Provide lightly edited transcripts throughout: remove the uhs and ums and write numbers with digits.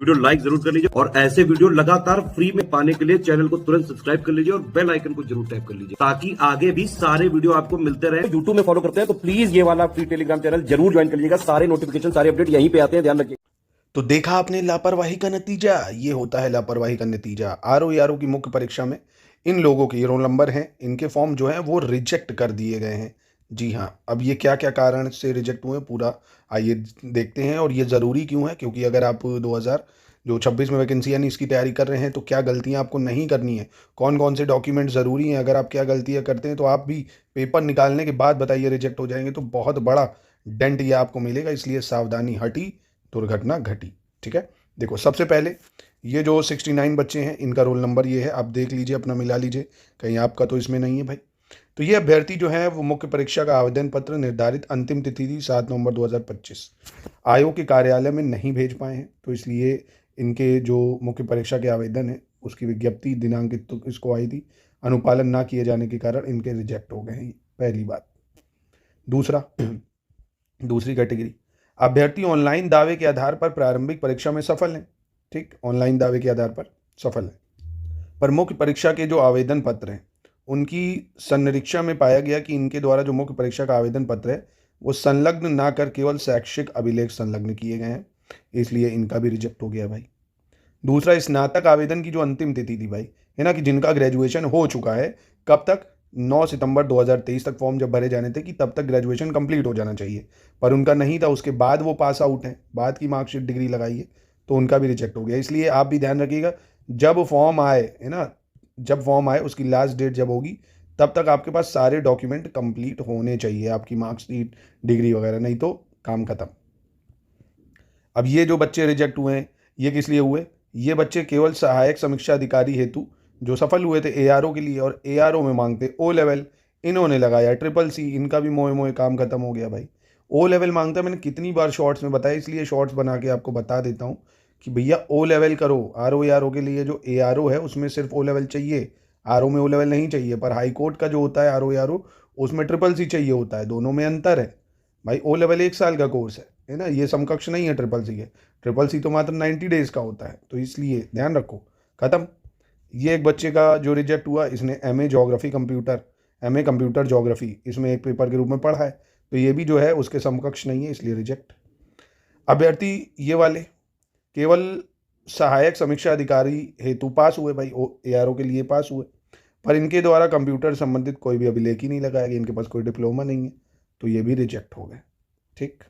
Video like जरूर कर लीजिए और ऐसे वीडियो लगातार फ्री में पाने के लिए चैनल को तुरंत सब्सक्राइब कर लीजिए और बेल आइकन को जरूर टैप कर लीजिए ताकि आगे भी सारे वीडियो आपको मिलते रहे। यूट्यूब में फॉलो करते हैं तो प्लीज ये वाला फ्री टेलीग्राम चैनल जरूर ज्वाइन कर लीजिएगा। सारे नोटिफिकेशन सारे अपडेट यहीं पे आते हैं, ध्यान रखिए। तो देखा आपने लापरवाही का नतीजा। ये होता है लापरवाही का नतीजा। आरओ की मुख्य परीक्षा में इन लोगों के ये रोल नंबर हैं, इनके फॉर्म जो हैं वो रिजेक्ट कर दिए गए हैं। जी हाँ, अब ये क्या क्या कारण से रिजेक्ट हुए पूरा आइए देखते हैं। और ये ज़रूरी क्यों है, क्योंकि अगर आप 2026 में वैकेंसी यानी इसकी तैयारी कर रहे हैं तो क्या गलतियां आपको नहीं करनी है, कौन कौन से डॉक्यूमेंट ज़रूरी हैं। अगर आप क्या गलतियां करते हैं तो आप भी पेपर निकालने के बाद बताइए रिजेक्ट हो जाएंगे तो बहुत बड़ा डेंट ये आपको मिलेगा। इसलिए सावधानी हटी, दुर्घटना घटी। ठीक है, देखो सबसे पहले ये जो 69 बच्चे हैं इनका रोल नंबर ये है, आप देख लीजिए, अपना मिला लीजिए, कहीं आपका तो इसमें नहीं है भाई। तो ये अभ्यर्थी जो है वो मुख्य परीक्षा का आवेदन पत्र निर्धारित अंतिम तिथि थी 7 नवंबर 2025 आयोग के कार्यालय में नहीं भेज पाए हैं, तो इसलिए इनके जो मुख्य परीक्षा के आवेदन है उसकी विज्ञप्ति दिनांकित तो इसको आई थी, अनुपालन ना किए जाने के कारण इनके रिजेक्ट हो गए हैं। पहली बात। दूसरा दूसरी कैटेगरी, अभ्यर्थी ऑनलाइन दावे के आधार पर प्रारंभिक परीक्षा में सफल हैं। ठीक, ऑनलाइन दावे के आधार पर सफल हैं, पर मुख्य परीक्षा के जो आवेदन पत्र हैं उनकी संरीक्षा में पाया गया कि इनके द्वारा जो मुख्य परीक्षा का आवेदन पत्र है वो संलग्न ना कर केवल शैक्षिक अभिलेख संलग्न किए गए हैं, इसलिए इनका भी रिजेक्ट हो गया भाई। दूसरा, स्नातक आवेदन की जो अंतिम तिथि थी भाई, है ना, कि जिनका ग्रेजुएशन हो चुका है, कब तक, 9 सितंबर 2023 तक फॉर्म जब भरे जाने थे कि तब तक ग्रेजुएशन कंप्लीट हो जाना चाहिए, पर उनका नहीं था, उसके बाद वो पास आउट हैं, बाद की मार्कशीट डिग्री लगाई है, तो उनका भी रिजेक्ट हो गया। इसलिए आप भी ध्यान रखिएगा, जब फॉर्म आए, है ना, जब फॉर्म आए उसकी लास्ट डेट जब होगी तब तक आपके पास सारे डॉक्यूमेंट कंप्लीट होने चाहिए, आपकी मार्कशीट, डिग्री वगैरह, नहीं तो काम खत्म। अब ये जो बच्चे रिजेक्ट हुए हैं ये किस लिए हुए, ये बच्चे केवल सहायक समीक्षा अधिकारी हेतु जो सफल हुए थे एआरओ के लिए, और एआरओ में मांगते ओ लेवल, इन्होंने लगाया ट्रिपल सी, इनका भी मोए मोए काम खत्म हो गया भाई। ओ लेवल मांगता है, मैंने कितनी बार शॉर्ट्स में बताया, इसलिए शॉर्ट्स बना के आपको बता देता हूँ कि भैया ओ लेवल करो। आरओ एआरओ के लिए जो एआरओ है उसमें सिर्फ ओ लेवल चाहिए, आरओ में ओ लेवल नहीं चाहिए, पर हाई कोर्ट का जो होता है आरओ एआरओ उसमें ट्रिपल सी चाहिए होता है, दोनों में अंतर है भाई। ओ लेवल 1 साल का कोर्स है ना, ये समकक्ष नहीं है ट्रिपल सी है। ट्रिपल सी तो मात्र 90 डेज का होता है, तो इसलिए ध्यान रखो। खत्म। ये एक बच्चे का जो रिजेक्ट हुआ, इसने MA geography computer, MA computer geography इसमें एक पेपर के रूप में पढ़ा है, तो ये भी जो है उसके समकक्ष नहीं है, इसलिए रिजेक्ट। अभ्यर्थी ये वाले केवल सहायक समीक्षा अधिकारी हेतु पास हुए भाई, एआरओ के लिए पास हुए, पर इनके द्वारा कंप्यूटर संबंधित कोई भी अभिलेख ही नहीं लगाया गया, इनके पास कोई डिप्लोमा नहीं है, तो ये भी रिजेक्ट हो गए। ठीक,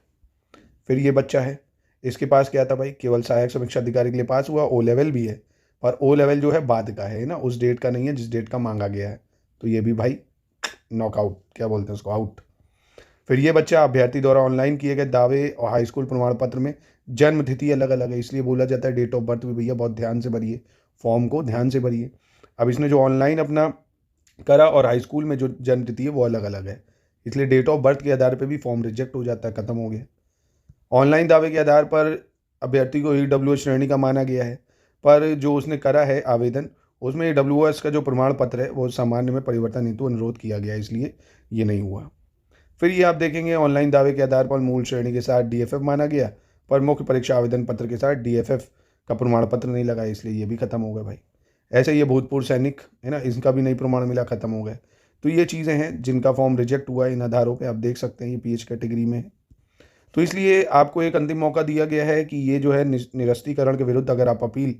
फिर ये बच्चा है, इसके पास क्या था भाई, केवल सहायक समीक्षा अधिकारी के लिए पास हुआ, ओ लेवल भी है, पर ओ लेवल जो है बाद का है ना, उस डेट का नहीं है जिस डेट का मांगा गया है, तो ये भी भाई नॉकआउट, क्या बोलते हैं उसको, आउट। फिर ये बच्चा अभ्यर्थी द्वारा ऑनलाइन किए गए दावे और हाई स्कूल प्रमाण पत्र में जन्म तिथि अलग अलग है, इसलिए बोला जाता है डेट ऑफ बर्थ भी भैया बहुत ध्यान से भरिए, फॉर्म को ध्यान से भरिए। अब इसने जो ऑनलाइन अपना करा और हाई स्कूल में जो जन्म तिथि है वो अलग अलग है, इसलिए डेट ऑफ बर्थ के आधार पर भी फॉर्म रिजेक्ट हो जाता है, खत्म हो गया। ऑनलाइन दावे के आधार पर अभ्यर्थी को ईडब्ल्यूएस श्रेणी का माना गया है, पर जो उसने करा है आवेदन उसमें ईडब्ल्यूएस का जो प्रमाण पत्र है वो सामान्य में परिवर्तन हेतु अनुरोध किया गया, इसलिए ये नहीं हुआ। फिर ये आप देखेंगे ऑनलाइन दावे के आधार पर मूल श्रेणी के साथ डीएफएफ माना गया, पर मुख्य परीक्षा आवेदन पत्र के साथ डीएफएफ का प्रमाण पत्र नहीं लगा, इसलिए ये भी खत्म हो गया भाई। ऐसे ये भूतपूर्व सैनिक है ना, इसका भी नहीं प्रमाण मिला, खत्म हो गए। तो ये चीज़ें हैं जिनका फॉर्म रिजेक्ट हुआ है, इन आधारों पर आप देख सकते हैं ये पीएच कैटेगरी में है। तो इसलिए आपको एक अंतिम मौका दिया गया है कि ये जो है निरस्तीकरण के विरुद्ध अगर आप अपील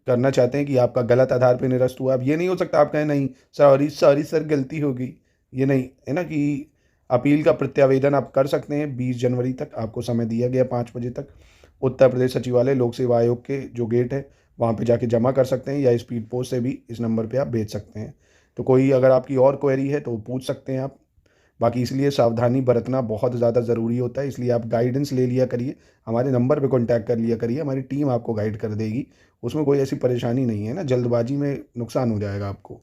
करना चाहते हैं कि आपका गलत आधार पर निरस्त हुआ, अब ये नहीं हो सकता आप कहें नहीं सॉरी सॉरी सर गलती हो गई, ये नहीं है ना, कि अपील का प्रत्यावेदन आप कर सकते हैं 20 जनवरी तक, आपको समय दिया गया 5 बजे तक। उत्तर प्रदेश सचिवालय लोक सेवा आयोग के जो गेट है वहाँ पे जाके जमा कर सकते हैं, या स्पीड पोस्ट से भी इस नंबर पे आप भेज सकते हैं। तो कोई अगर आपकी और क्वेरी है तो पूछ सकते हैं आप। बाकी इसलिए सावधानी बरतना बहुत ज़्यादा ज़रूरी होता है, इसलिए आप गाइडेंस ले लिया करिए, हमारे नंबर पे कांटेक्ट कर लिया करिए, हमारी टीम आपको गाइड कर देगी, उसमें कोई ऐसी परेशानी नहीं है ना, जल्दबाजी में नुकसान हो जाएगा आपको।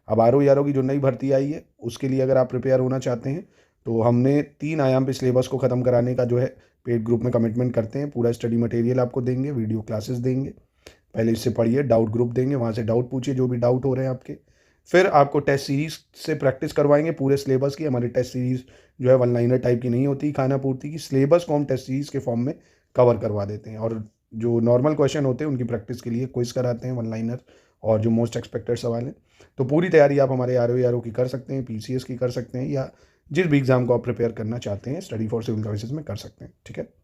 अब आरओ की जो नई भर्ती आई है उसके लिए अगर आप प्रिपेयर होना चाहते हैं तो हमने 3 आयाम पे सिलेबस को ख़त्म कराने का जो है पेड ग्रुप में कमिटमेंट करते हैं, पूरा स्टडी मटेरियल आपको देंगे, वीडियो क्लासेस देंगे, पहले इससे पढ़िए, डाउट ग्रुप देंगे, वहाँ से डाउट पूछिए जो भी डाउट हो रहे हैं आपके। फिर आपको टेस्ट सीरीज से प्रैक्टिस करवाएंगे पूरे सिलेबस की, हमारी टेस्ट सीरीज जो है 1 लाइनर टाइप की नहीं होती, खाना पूर्ति की सिलेबस को हम टेस्ट सीरीज के फॉर्म में कवर करवा देते हैं, और जो नॉर्मल क्वेश्चन होते हैं उनकी प्रैक्टिस के लिए क्विज कराते हैं, वन लाइनर और जो मोस्ट एक्सपेक्टेड सवाल हैं। तो पूरी तैयारी आप हमारे आर की कर सकते हैं, PCS की कर सकते हैं, या जिस भी एग्ज़ाम को आप प्रिपेयर करना चाहते हैं स्टडी फॉर सिविल सर्विसेज में कर सकते हैं। ठीक है।